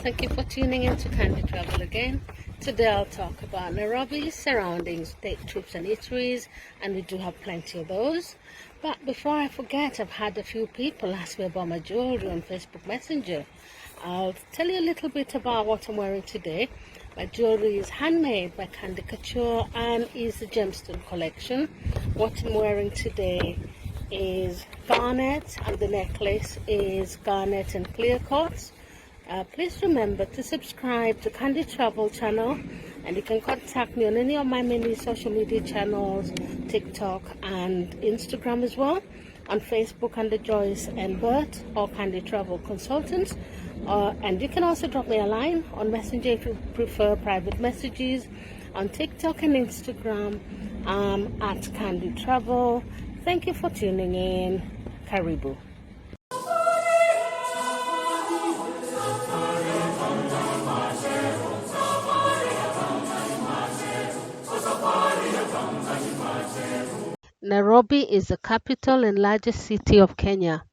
thank you for tuning in to Qande Travel again. Today I'll talk about Nairobi's surroundings, day trips and eateries, and we do have plenty of those. But before I forget, I've had a few people ask me about my jewelry on Facebook Messenger. I'll tell you a little bit about what I'm wearing today. My jewelry is handmade by Qande Couture and is the Gemstone collection. What I'm wearing today is garnet, and the necklace is garnet and clear quartz. Please remember to subscribe to Qande Travel channel, and you can contact me on any of my many social media channels, TikTok and Instagram as well. On Facebook under Joyce and Bert or Qande Travel Consultants. And you can also drop me a line on Messenger if you prefer private messages. On TikTok and Instagram at Qande Travel. Thank you for tuning in. Karibu. Nairobi is the capital and largest city of Kenya.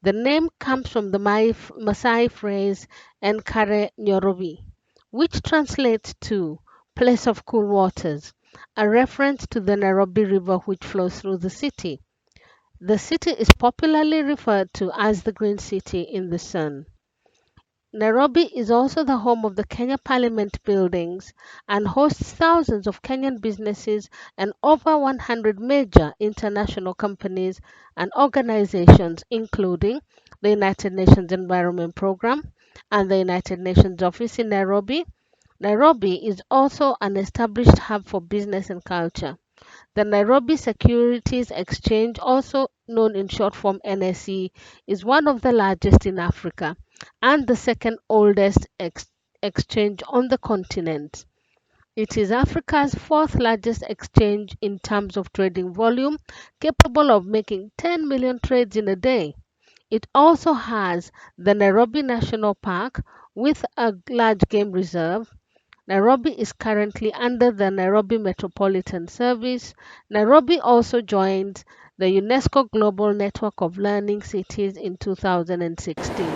The name comes from the Maasai phrase Enkare Nyorobi, which translates to place of cool waters, a reference to the Nairobi River which flows through the city. The city is popularly referred to as the Green City in the Sun. Nairobi is also the home of the Kenya Parliament buildings and hosts thousands of Kenyan businesses and over 100 major international companies and organizations, including the United Nations Environment Programme and the United Nations Office in Nairobi. Nairobi is also an established hub for business and culture. The Nairobi Securities Exchange, also known in short form NSE, is one of the largest in Africa and the second oldest exchange on the continent. It is Africa's fourth largest exchange in terms of trading volume, capable of making 10 million trades in a day. It also has the Nairobi National Park with a large game reserve. Nairobi is currently under the Nairobi Metropolitan Service. Nairobi also joined the UNESCO Global Network of Learning Cities in 2016.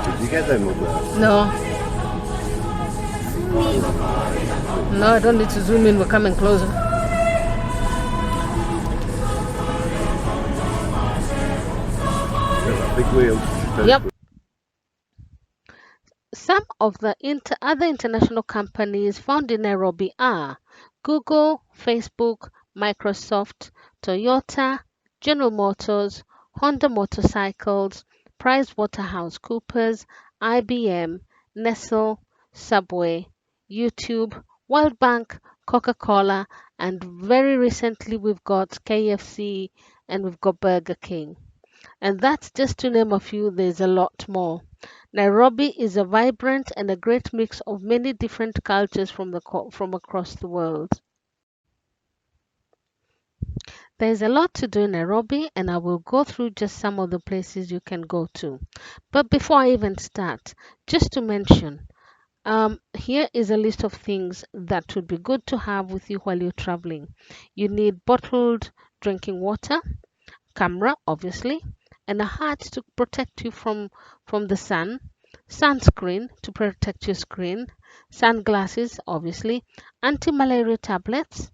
Did you get them up there? No. No, I don't need to zoom in. We're coming closer. Big wheel. Yep. Some of the other international companies found in Nairobi are Google, Facebook, Microsoft, Toyota, General Motors, Honda Motorcycles, PricewaterhouseCoopers, IBM, Nestle, Subway, YouTube, World Bank, Coca-Cola, and very recently we've got KFC and we've got Burger King. And that's just to name a few. There's a lot more. Nairobi is a vibrant and a great mix of many different cultures from across the world. There's a lot to do in Nairobi, and I will go through just some of the places you can go to. But before I even start, just to mention, here is a list of things that would be good to have with you while you're traveling. You need bottled drinking water, camera, obviously, and a hat to protect you from the sun, sunscreen to protect your screen, sunglasses, obviously, anti-malaria tablets,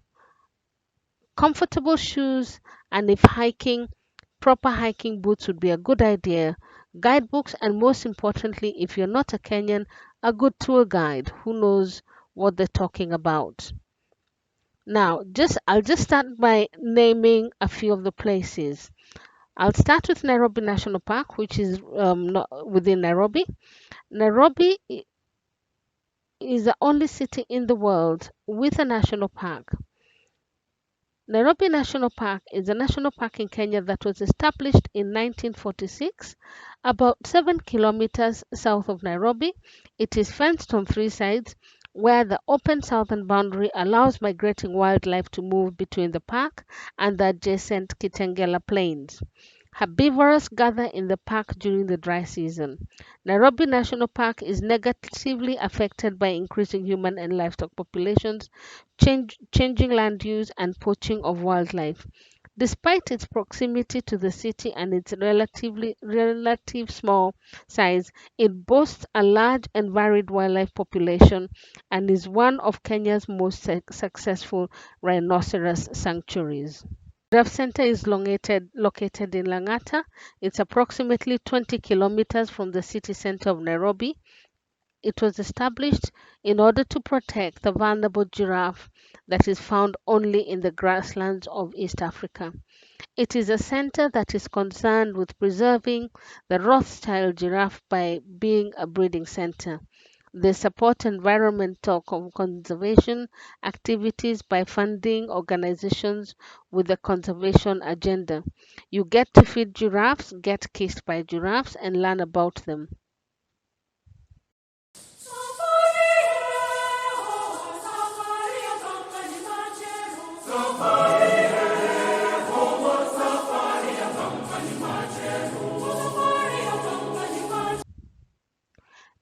comfortable shoes, and if hiking, proper hiking boots would be a good idea, guidebooks, and most importantly, if you're not a Kenyan, a good tour guide who knows what they're talking about. Now, I'll just start by naming a few of the places. I'll start with Nairobi National Park, which is within Nairobi. Nairobi is the only city in the world with a national park. Nairobi National Park is a national park in Kenya that was established in 1946, about 7 kilometers south of Nairobi. It is fenced on three sides, where the open southern boundary allows migrating wildlife to move between the park and the adjacent Kitengela Plains. Herbivores gather in the park during the dry season. Nairobi National Park is negatively affected by increasing human and livestock populations, changing land use, and poaching of wildlife. Despite its proximity to the city and its relative small size, it boasts a large and varied wildlife population and is one of Kenya's most successful rhinoceros sanctuaries. Giraffe Center is located in Lang'ata. It's approximately 20 kilometers from the city center of Nairobi. It was established in order to protect the vulnerable giraffe that is found only in the grasslands of East Africa. It is a center that is concerned with preserving the Rothschild giraffe by being a breeding center. They support environmental conservation activities by funding organizations with a conservation agenda. You get to feed giraffes, get kissed by giraffes, and learn about them.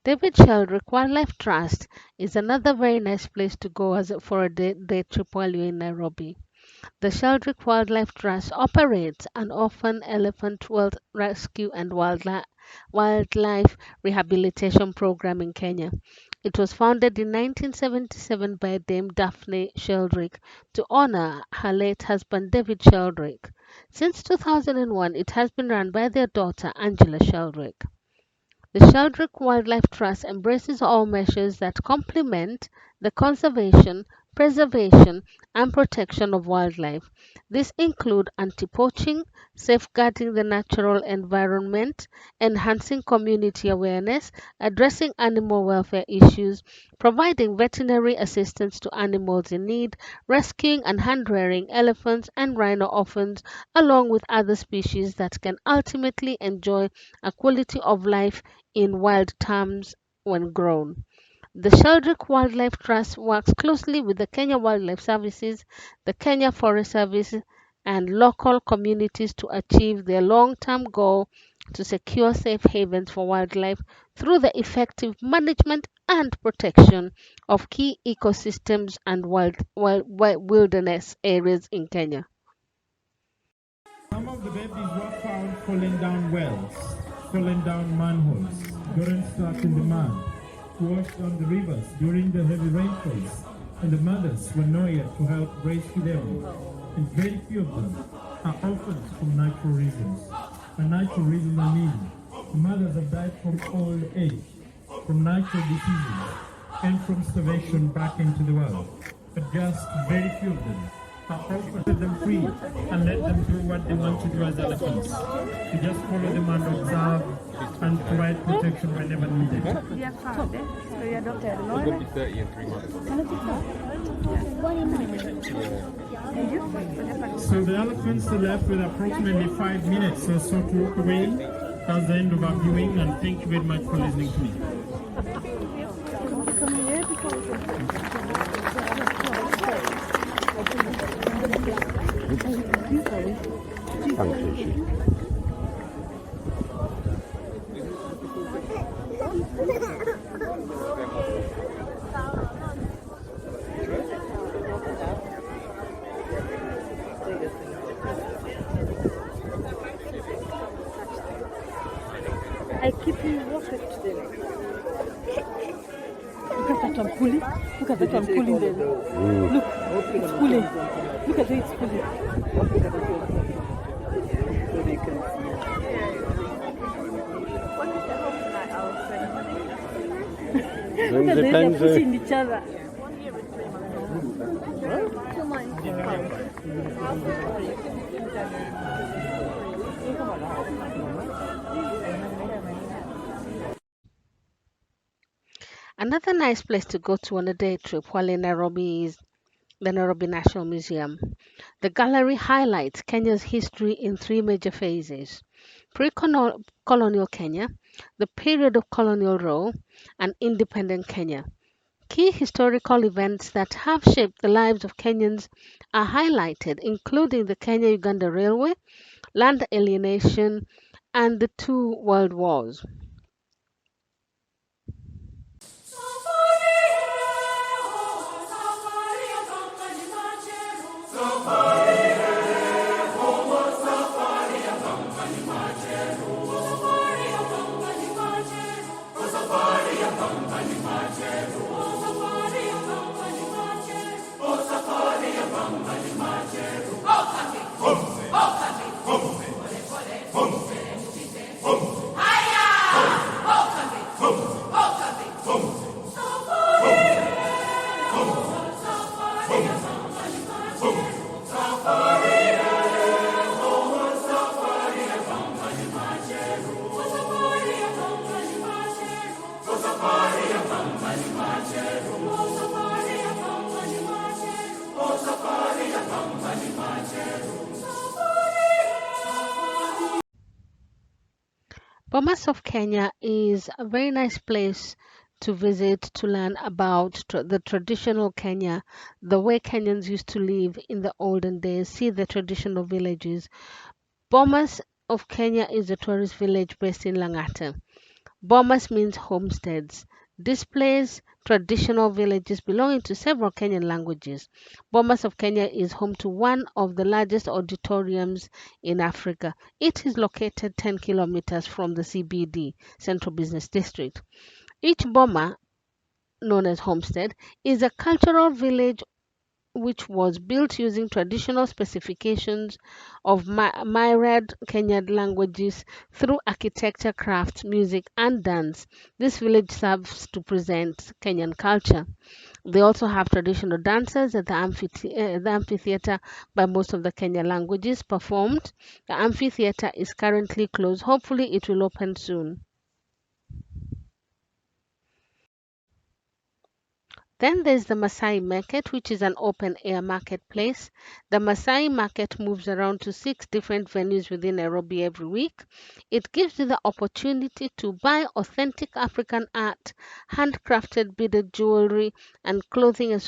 David Sheldrick Wildlife Trust is another very nice place to go for a day trip while you're in Nairobi. The Sheldrick Wildlife Trust operates an orphan elephant rescue and wildlife rehabilitation program in Kenya. It was founded in 1977 by Dame Daphne Sheldrick to honor her late husband David Sheldrick. Since 2001, it has been run by their daughter Angela Sheldrick. The Sheldrick Wildlife Trust embraces all measures that complement the conservation, preservation, and protection of wildlife. These include anti-poaching, safeguarding the natural environment, enhancing community awareness, addressing animal welfare issues, providing veterinary assistance to animals in need, rescuing and hand-rearing elephants and rhino orphans, along with other species that can ultimately enjoy a quality of life in wild terms when grown. The Sheldrick Wildlife Trust works closely with the Kenya Wildlife Services, the Kenya Forest Service, and local communities to achieve their long-term goal to secure safe havens for wildlife through the effective management and protection of key ecosystems and wilderness areas in Kenya. Some of the babies were found falling down wells, falling down manholes, getting stuck in the mud, washed on the rivers during the heavy rainfalls, and the mothers were nowhere to help rescue them. And very few of them are orphans from natural reasons. By natural reasons I mean the mothers have died from old age, from natural diseases, and from starvation back into the world. But just very few of them are orphans. Let them free and let them do what they want to do as elephants. To just follow them and observe and provide protection whenever needed. It'll be 30 in 3 months. So the elephants are left with approximately 5 minutes or so to walk away. That's the end of our viewing, and thank you very much for listening to me. Thank you. I keep you walking today. Look at that, I'm pulling. Look at that, I'm pulling them. Look, it's pulling. Look at it, it's pulling. So they can see. Look at them, they're pushing each other. Another nice place to go to on a day trip while in Nairobi is the Nairobi National Museum. The gallery highlights Kenya's history in three major phases: pre-colonial Kenya, the period of colonial rule, and independent Kenya. Key historical events that have shaped the lives of Kenyans are highlighted, including the Kenya-Uganda Railway, land alienation, and the two world wars. Bomas of Kenya is a very nice place to visit to learn about the traditional Kenya, the way Kenyans used to live in the olden days, see the traditional villages. Bomas of Kenya is a tourist village based in Lang'ata. Bomas means homesteads, displays traditional villages belonging to several Kenyan languages. Bomas of Kenya is home to one of the largest auditoriums in Africa. It is located 10 kilometers from the CBD, Central Business District. Each Boma, known as homestead, is a cultural village which was built using traditional specifications of myriad Kenyan languages through architecture, crafts, music, and dance. This village serves to present Kenyan culture. They also have traditional dances at the amphitheater by most of the Kenyan languages performed. The amphitheater is currently closed. Hopefully, it will open soon. Then there's the Masai Market, which is an open air marketplace. The Masai Market moves around to 6 different venues within Nairobi every week. It gives you the opportunity to buy authentic African art, handcrafted beaded jewelry, and clothing and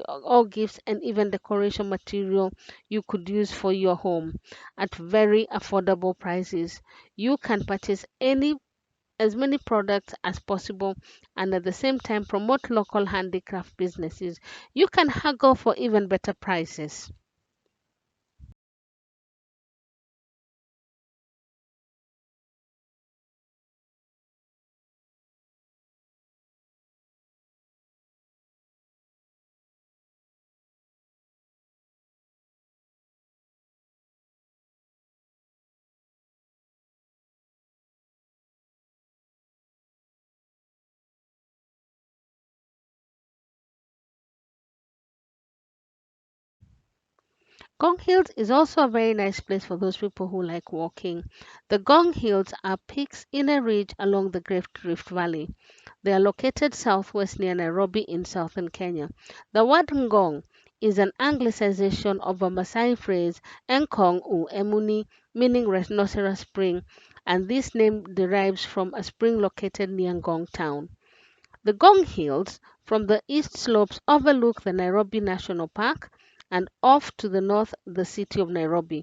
or gifts, and even decoration material you could use for your home at very affordable prices. You can purchase as many products as possible and at the same time promote local handicraft businesses. You can haggle for even better prices. Gong Hills is also a very nice place for those people who like walking. The Gong Hills are peaks in a ridge along the Great Rift Valley. They are located southwest near Nairobi in southern Kenya. The word Ngong is an anglicization of a Maasai phrase Enkong u Emuni, meaning rhinoceros spring, and this name derives from a spring located near Ngong town. The Gong Hills from the east slopes overlook the Nairobi National Park and off to the north the city of Nairobi.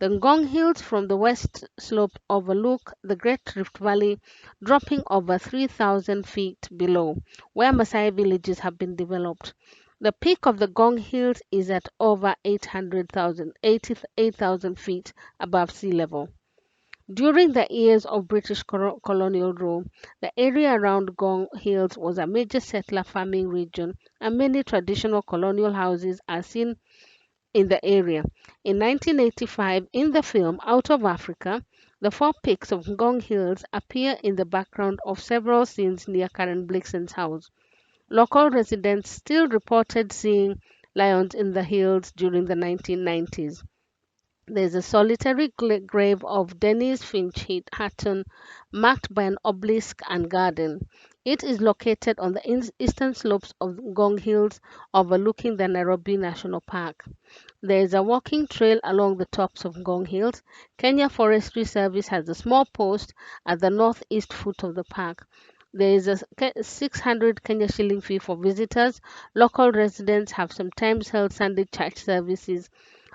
The Ngong Hills from the west slope overlook the Great Rift Valley, dropping over 3,000 feet below, where Maasai villages have been developed. The peak of the Gong Hills is at over 88,000 feet above sea level. During the years of British colonial rule, the area around Gong Hills was a major settler farming region, and many traditional colonial houses are seen in the area. In 1985, in the film Out of Africa, the four peaks of Gong Hills appear in the background of several scenes near Karen Blixen's house. Local residents still reported seeing lions in the hills during the 1990s. There is a solitary grave of Dennis Finch Hatton, marked by an obelisk and garden. It is located on the eastern slopes of Gong Hills, overlooking the Nairobi National Park. There is a walking trail along the tops of Gong Hills. Kenya Forestry Service has a small post at the northeast foot of the park. There is a 600 Kenya shilling fee for visitors. Local residents have sometimes held Sunday church services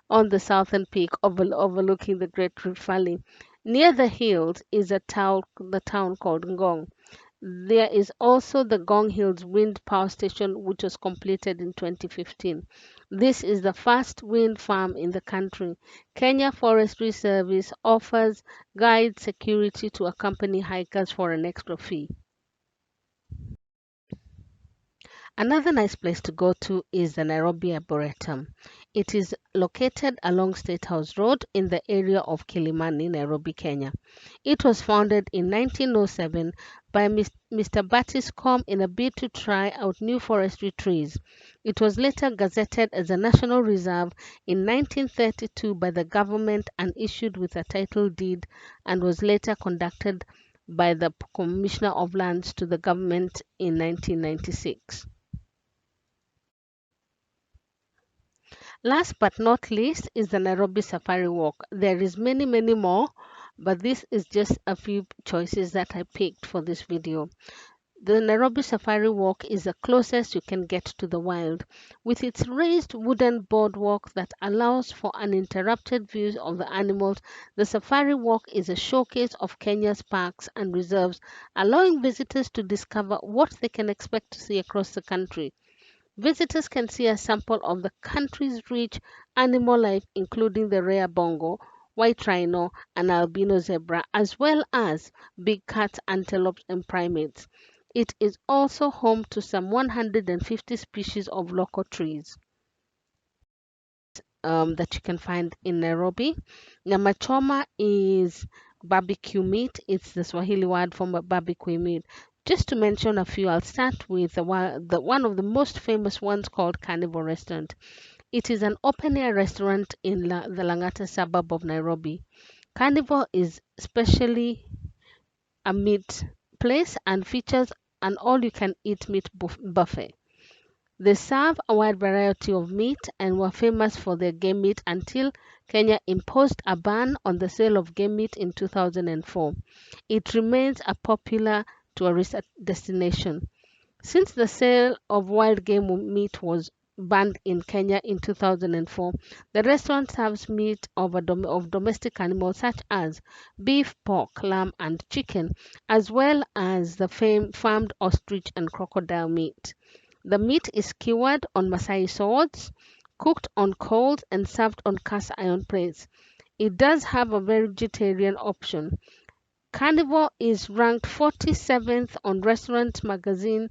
on the southern peak overlooking the Great Rift Valley. Near the hills is the town called Ngong. There is also the Gong Hills Wind Power Station, which was completed in 2015. This is the first wind farm in the country. Kenya Forestry Service offers guide security to accompany hikers for an extra fee. Another nice place to go to is the Nairobi Arboretum. It is located along State House Road in the area of Kilimani, Nairobi, Kenya. It was founded in 1907 by Mr. Batiscombe in a bid to try out new forestry trees. It was later gazetted as a national reserve in 1932 by the government and issued with a title deed, and was later conducted by the Commissioner of Lands to the government in 1996. Last but not least is the Nairobi Safari Walk. There is many more, but this is just a few choices that I picked for this video. The Nairobi Safari Walk is the closest you can get to the wild. With its raised wooden boardwalk that allows for uninterrupted views of the animals, the Safari Walk is a showcase of Kenya's parks and reserves, allowing visitors to discover what they can expect to see across the country. Visitors can see a sample of the country's rich animal life, including the rare bongo, white rhino, and albino zebra, as well as big cats, antelopes, and primates. It is also home to some 150 species of local trees that you can find in Nairobi. Nyama choma is barbecue meat. It's the Swahili word for barbecue meat. Just to mention a few, I'll start with one of the most famous ones called Carnival Restaurant. It is an open-air restaurant in the Langata suburb of Nairobi. Carnival is especially a meat place and features an all-you-can-eat meat buffet. They serve a wide variety of meat and were famous for their game meat until Kenya imposed a ban on the sale of game meat in 2004. It remains a popular tourist destination. Since the sale of wild game meat was banned in Kenya in 2004, the restaurant serves meat of domestic animals such as beef, pork, lamb, and chicken, as well as the farmed ostrich and crocodile meat. The meat is skewered on Masai swords, cooked on coals, and served on cast iron plates. It does have a vegetarian option. Carnival is ranked 47th on Restaurant Magazine's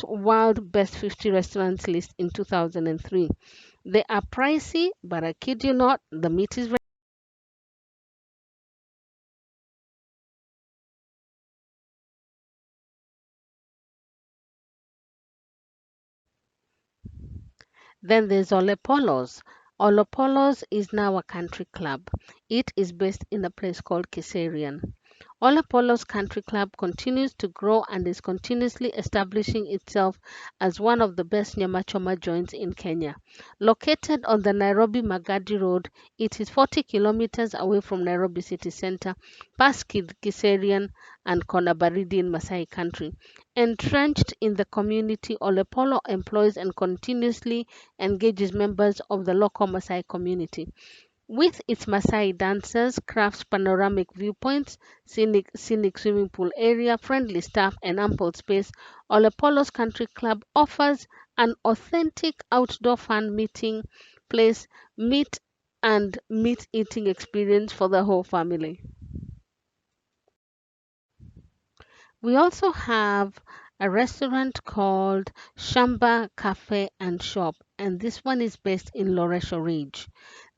World Best 50 Restaurants list in 2003. They are pricey, but I kid you not, the meat is very. Then there's Olepolos. Olepolos is now a country club. It is based in a place called Kiserian. Olepolos Country Club continues to grow and is continuously establishing itself as one of the best nyama choma joints in Kenya. Located on the Nairobi Magadi Road, it is 40 kilometers away from Nairobi city center, past Kiserian and Konabaridi in Masai country. Entrenched in the community, Olepolo employs and continuously engages members of the local Masai community. With its Maasai dancers, crafts, panoramic viewpoints, scenic swimming pool area, friendly staff, and ample space, Olepolo's Country Club offers an authentic outdoor fun meeting place, meat eating experience for the whole family. We also have a restaurant called Shamba Cafe and Shop, and this one is based in Loresho Ridge.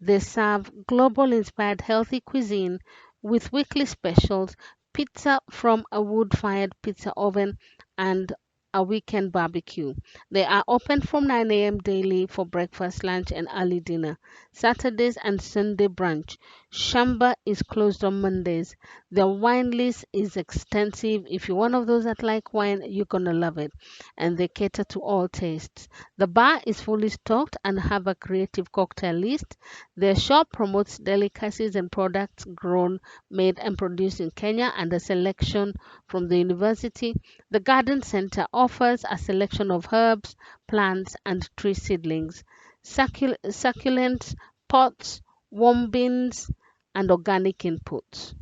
They serve global inspired healthy cuisine with weekly specials, pizza from a wood fired pizza oven, and a weekend barbecue. They are open from 9 a.m. daily for breakfast, lunch, and early dinner. Saturdays and Sunday brunch. Shamba is closed on Mondays. Their wine list is extensive. If you're one of those that like wine, you're gonna love it. And they cater to all tastes. The bar is fully stocked and have a creative cocktail list. Their shop promotes delicacies and products grown, made, and produced in Kenya and a selection from the university. The garden center offers a selection of herbs, plants, and tree seedlings, succulents, pots, warm bins, and organic inputs.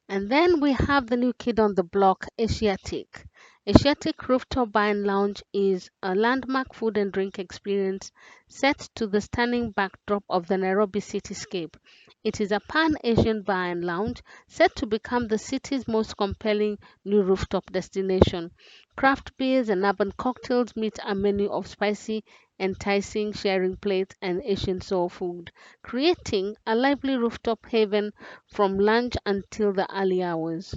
And then we have the new kid on the block, Asiatic. Asiatic Roof Turbine Lounge is a landmark food and drink experience set to the stunning backdrop of the Nairobi cityscape. It is a pan-Asian bar and lounge set to become the city's most compelling new rooftop destination. Craft beers and urban cocktails meet a menu of spicy, enticing sharing plates and Asian soul food, creating a lively rooftop haven from lunch until the early hours.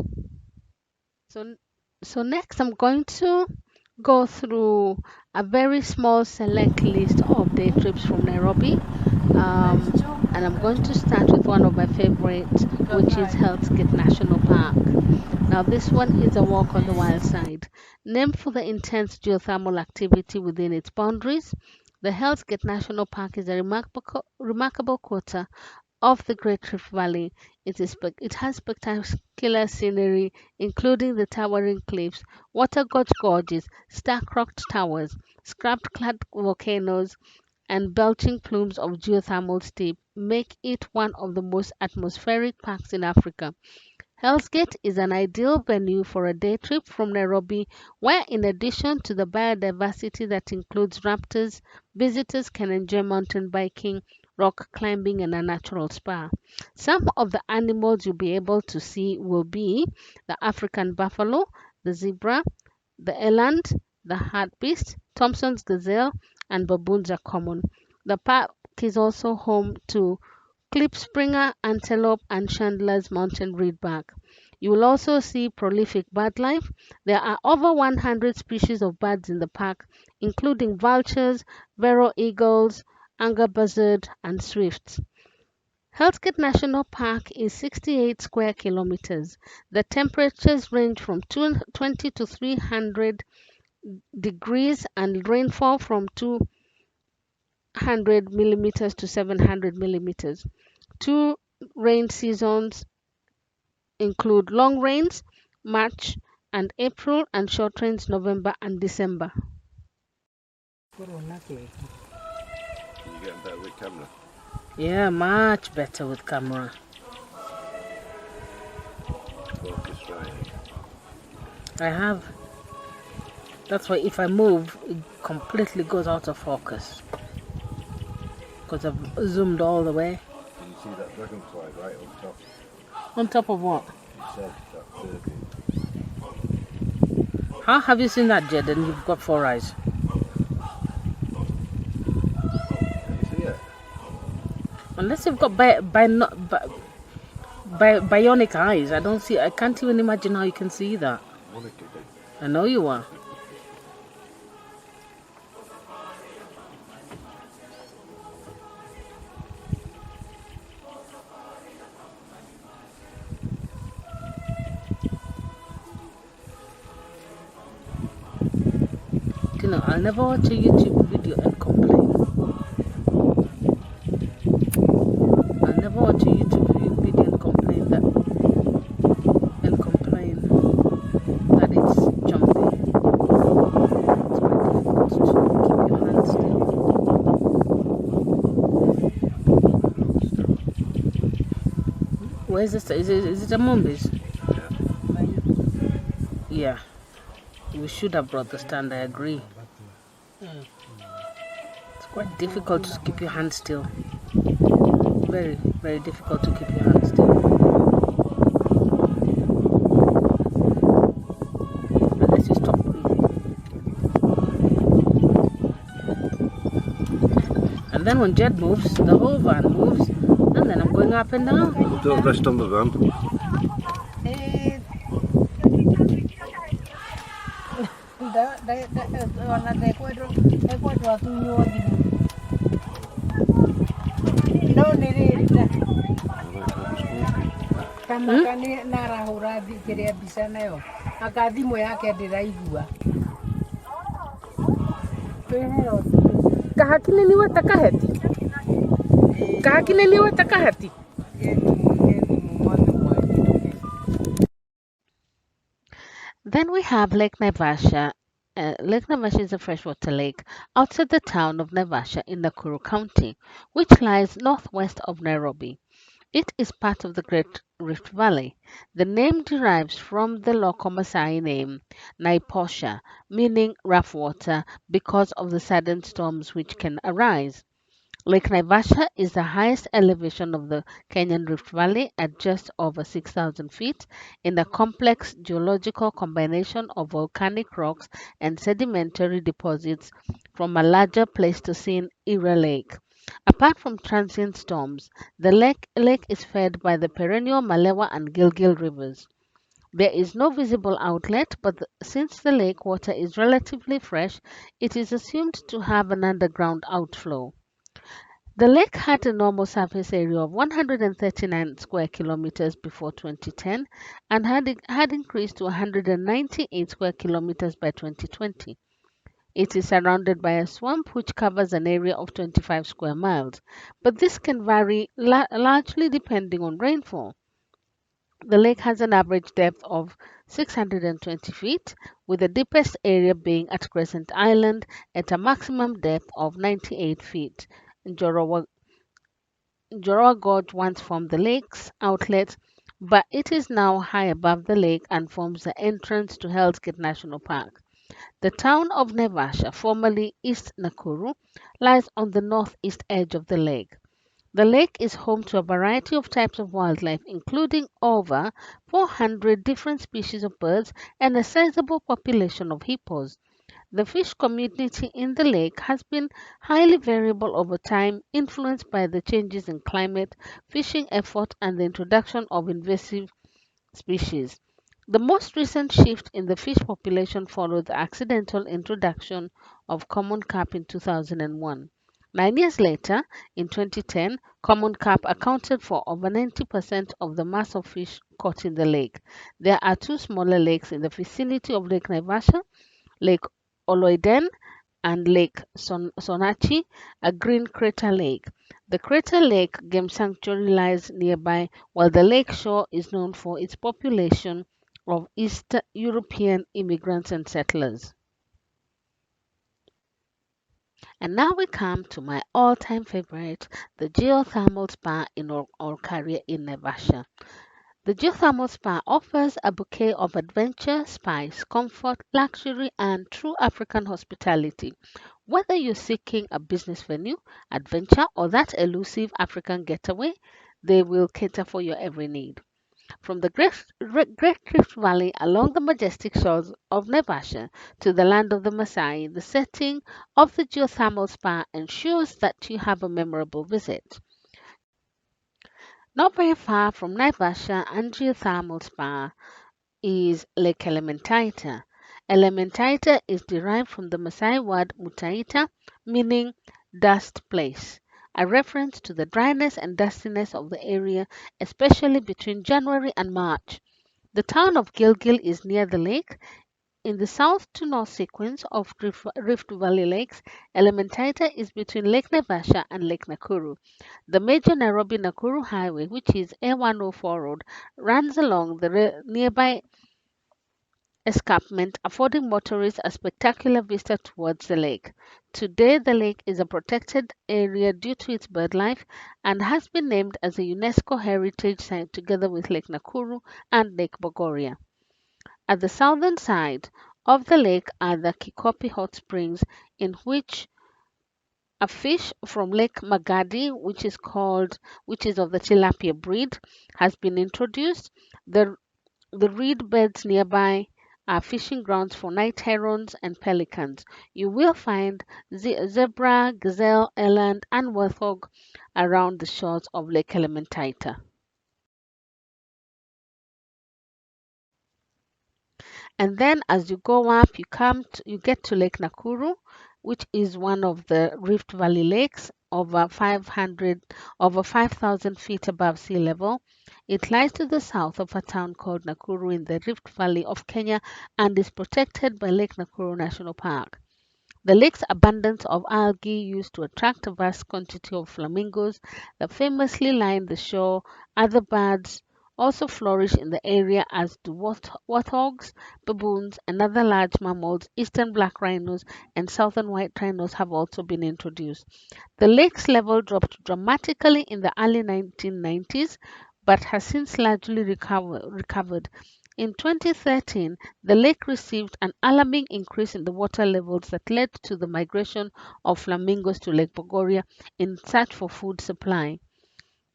So, so next I'm going to go through a very small select list of day trips from Nairobi. And I'm going to start with one of my favorites, which is Hellscape National Park. Now, this one is a walk on the wild side. Named for the intense geothermal activity within its boundaries, the Hellscape National Park is a remarkable quarter of the Great Rift Valley. It has spectacular scenery, including the towering cliffs, water-gorged gorges, star-cropped towers, scrub-clad volcanoes, and belching plumes of geothermal steam, make it one of the most atmospheric parks in Africa. Hell's Gate is an ideal venue for a day trip from Nairobi, where, in addition to the biodiversity that includes raptors, visitors can enjoy mountain biking, rock climbing, and a natural spa. Some of the animals you'll be able to see will be the African buffalo, the zebra, the eland, the hartebeest, Thompson's gazelle, and baboons are common. The park is also home to Klipspringer antelope and Chandler's mountain reedback. You will also see prolific bird life. There are over 100 species of birds in the park, including vultures, Vero eagles, Angler buzzard, and swifts. Hellscape National Park is 68 square kilometers. The temperatures range from 20 to 300 degrees and rainfall from 200 millimeters to 700 millimeters. Two rain seasons include long rains, March and April, and short rains, November and December. You getting better with camera? Yeah, much better with camera. Focus right. I have. That's why if I move, it completely goes out of focus. Because I've zoomed all the way. Can you see that dragonfly right on top? On top of what? It said that 30. How have you seen that, Jed? And you've got 4 eyes. Can you see it? Unless you've got bionic eyes, I can't even imagine how you can see that. Monica did. I know you are. You know, I'll never watch a YouTube video and complain. I'll never watch a YouTube video and complain that it's jumpy. It's quite difficult to keep your hands still. Where is this? Is it a Mumbi's? Yeah. We should have brought the stand, I agree. It's quite difficult to keep your hands still. Very, very difficult to keep your hands still. Unless you stop breathing. And then when Jed moves, the whole van moves, and then I'm going up and down. Don't rest on the van. Kahakineniwa takaheti. Kahakineniwa takaheti. Then we have Lake Naivasha. Lake Naivasha is a freshwater lake outside the town of Naivasha in Nakuru County, which lies northwest of Nairobi. It is part of the Great Rift Valley. The name derives from the local Maasai name Naiposha, meaning rough water, because of the sudden storms which can arise. Lake Naivasha is the highest elevation of the Kenyan Rift Valley at just over 6,000 feet in a complex geological combination of volcanic rocks and sedimentary deposits from a larger Pleistocene era lake. Apart from transient storms, the lake is fed by the perennial Malewa and Gilgil rivers. There is no visible outlet, but since the lake water is relatively fresh, it is assumed to have an underground outflow. The lake had a normal surface area of 139 square kilometers before 2010 and had increased to 198 square kilometers by 2020. It is surrounded by a swamp which covers an area of 25 square miles, but this can vary largely depending on rainfall. The lake has an average depth of 620 feet, with the deepest area being at Crescent Island at a maximum depth of 98 feet. Njorowa Gorge once formed the lake's outlet, but it is now high above the lake and forms the entrance to Hellscape National Park. The town of Naivasha, formerly East Nakuru, lies on the northeast edge of the lake. The lake is home to a variety of types of wildlife, including over 400 different species of birds and a sizable population of hippos. The fish community in the lake has been highly variable over time, influenced by the changes in climate, fishing effort, and the introduction of invasive species. The most recent shift in the fish population followed the accidental introduction of common carp in 2001. 9 years later, in 2010, common carp accounted for over 90% of the mass of fish caught in the lake. There are two smaller lakes in the vicinity of Lake Naivasha, Lake Oloiden and Lake Sonachi, a green crater lake. The Crater Lake Game Sanctuary lies nearby, while the lake shore is known for its population of East European immigrants and settlers. And now we come to my all-time favorite, the Geothermal Spa in Olkaria in Naivasha. The Geothermal Spa offers a bouquet of adventure, spice, comfort, luxury, and true African hospitality. Whether you're seeking a business venue, adventure, or that elusive African getaway, they will cater for your every need. From the Great Rift Valley along the majestic shores of Naivasha to the land of the Maasai, the setting of the Geothermal Spa ensures that you have a memorable visit. Not very far from Naivasha and Geothermal Spa is Lake Elementaita. Elementaita is derived from the Maasai word mutaita, meaning dust place, a reference to the dryness and dustiness of the area, especially between January and March. The town of Gilgil is near the lake. In the south to north sequence of Rift Valley lakes, Elementaita is between Lake Naivasha and Lake Nakuru. The major Nairobi Nakuru highway, which is A104 road, runs along the nearby escarpment, affording motorists a spectacular vista towards the lake. Today, the lake is a protected area due to its birdlife and has been named as a UNESCO Heritage Site together with Lake Nakuru and Lake Bogoria. At the southern side of the lake are the Kikopi hot springs, in which a fish from Lake Magadi, which is of the tilapia breed, has been introduced. The reed beds nearby are fishing grounds for night herons and pelicans. You will find zebra, gazelle, eland, and warthog around the shores of Lake Elementaita. And then as you go up, you get to Lake Nakuru, which is one of the Rift Valley lakes, over 5,000 feet above sea level. It lies to the south of a town called Nakuru in the Rift Valley of Kenya and is protected by Lake Nakuru National Park. The lake's abundance of algae used to attract a vast quantity of flamingos that famously line the shore. Other birds also flourish in the area, as do warthogs, baboons, and other large mammals. Eastern black rhinos and southern white rhinos have also been introduced. The lake's level dropped dramatically in the early 1990s but has since largely recovered. In 2013, the lake received an alarming increase in the water levels that led to the migration of flamingos to Lake Bogoria in search for food supply.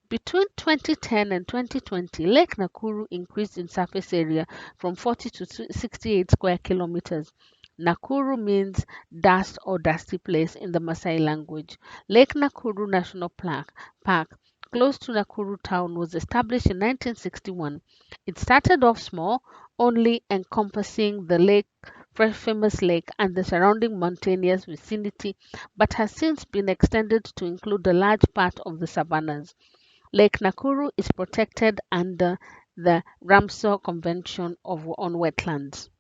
Between 2010 and 2020, Lake Nakuru increased in surface area from 40 to 68 square kilometers. Nakuru means dust or dusty place in the Maasai language. Lake Nakuru National Park, close to Nakuru town, was established in 1961. It started off small, only encompassing the lake, famous lake, and the surrounding mountainous vicinity, but has since been extended to include a large part of the savannas. Lake Nakuru is protected under the Ramsar Convention on Wetlands.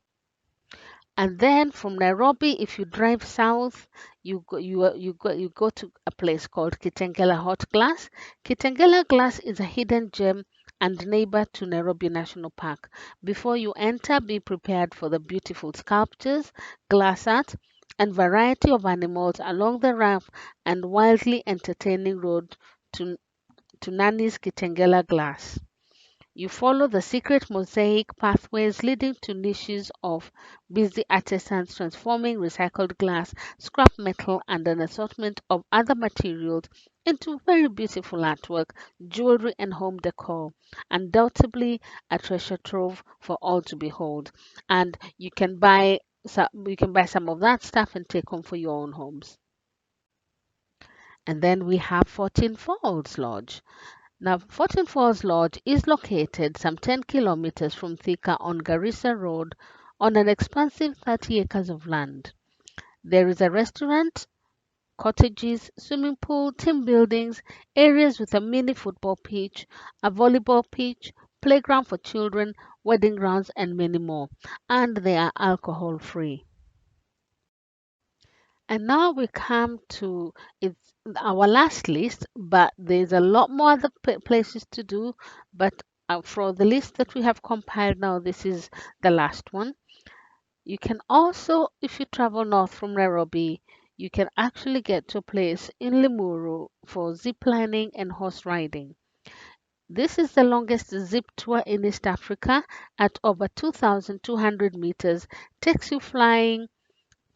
And then from Nairobi, if you drive south, you go to a place called Kitengela Hot Glass. Kitengela Glass is a hidden gem and neighbor to Nairobi National Park. Before you enter, be prepared for the beautiful sculptures, glass art, and variety of animals along the rough and wildly entertaining road to Nani's Kitengela Glass. You follow the secret mosaic pathways leading to niches of busy artisans transforming recycled glass, scrap metal, and an assortment of other materials into very beautiful artwork, jewelry, and home decor. Undoubtedly, a treasure trove for all to behold. And you can buy some of that stuff and take home for your own homes. And then we have 14 Falls Lodge. Now, 14 Falls Lodge is located some 10 kilometers from Thika on Garissa Road on an expansive 30 acres of land. There is a restaurant, cottages, swimming pool, team buildings, areas with a mini football pitch, a volleyball pitch, playground for children, wedding grounds, and many more. And they are alcohol free. And now we come to it's our last list, but there's a lot more other places to do. But for the list that we have compiled now, this is the last one. You can also, if you travel north from Nairobi, you can actually get to a place in Limuru for zip lining and horse riding. This is the longest zip tour in East Africa at over 2,200 meters, takes you flying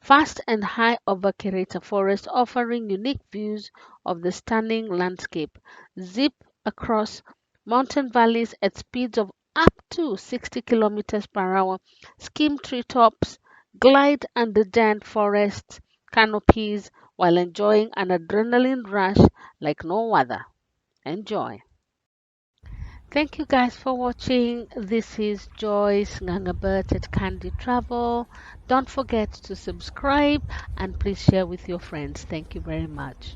vast and high over Kereta Forest, offering unique views of the stunning landscape. Zip across mountain valleys at speeds of up to 60 kilometers per hour, skim treetops, glide under giant forest canopies while enjoying an adrenaline rush like no other. Enjoy. Thank you guys for watching. This is Joyce Ngangabert at Qande Travel. Don't forget to subscribe and please share with your friends. Thank you very much.